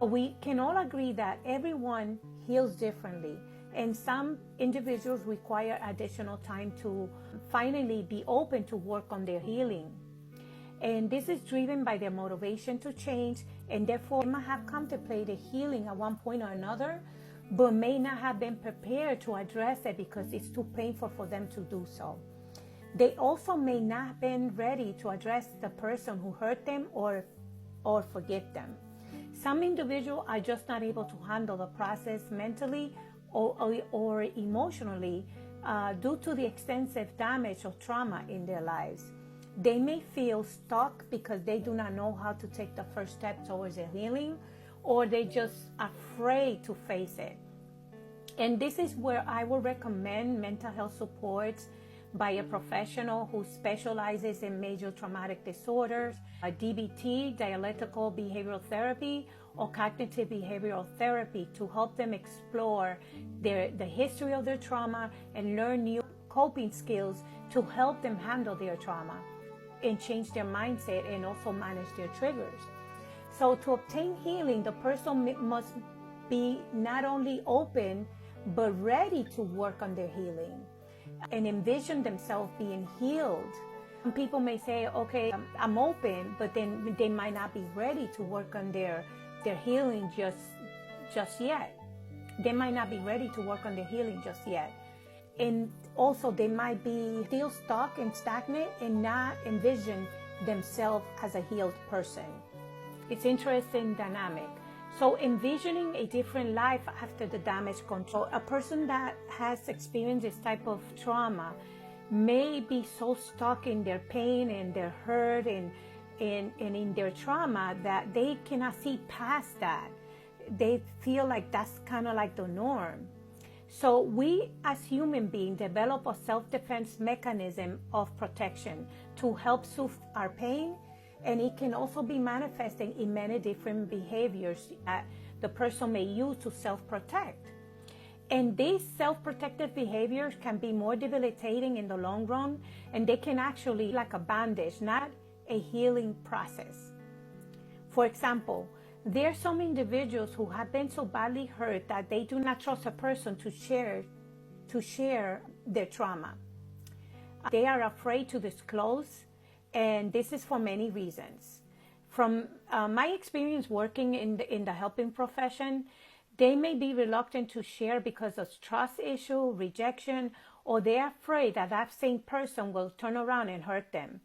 We can all agree that everyone heals differently, and some individuals require additional time to finally be open to work on their healing. And this is driven by their motivation to change, and therefore they might have contemplated healing at one point or another, but may not have been prepared to address it because it's too painful for them to do so. They also may not have been ready to address the person who hurt them or forgive them. Some individuals are just not able to handle the process mentally or emotionally due to the extensive damage or trauma in their lives. They may feel stuck because they do not know how to take the first step towards their healing, or they're just afraid to face it. And this is where I will recommend mental health supports by a professional who specializes in major traumatic disorders, DBT, dialectical behavioral therapy, or cognitive behavioral therapy to help them explore the history of their trauma and learn new coping skills to help them handle their trauma and change their mindset and also manage their triggers. So to obtain healing, the person must be not only open, but ready to work on their healing and envision themselves being healed. Some people may say, okay, I'm open, but then they might not be ready to work on their healing just yet. They might not be ready to work on their healing just yet. And also they might be still stuck and stagnant and not envision themselves as a healed person. It's interesting dynamic. So envisioning a different life after the damage control. A person that has experienced this type of trauma may be so stuck in their pain and their hurt and in their trauma that they cannot see past that. They feel like that's kind of like the norm. So we as human beings develop a self-defense mechanism of protection to help soothe our pain, and it can also be manifesting in many different behaviors that the person may use to self-protect. And these self-protective behaviors can be more debilitating in the long run, and they can actually be like a bandage, not a healing process. For example, there are some individuals who have been so badly hurt that they do not trust a person to share their trauma. They are afraid to disclose, and this is for many reasons. From my experience working in the helping profession, they may be reluctant to share because of trust issue, rejection, or they're afraid that that same person will turn around and hurt them.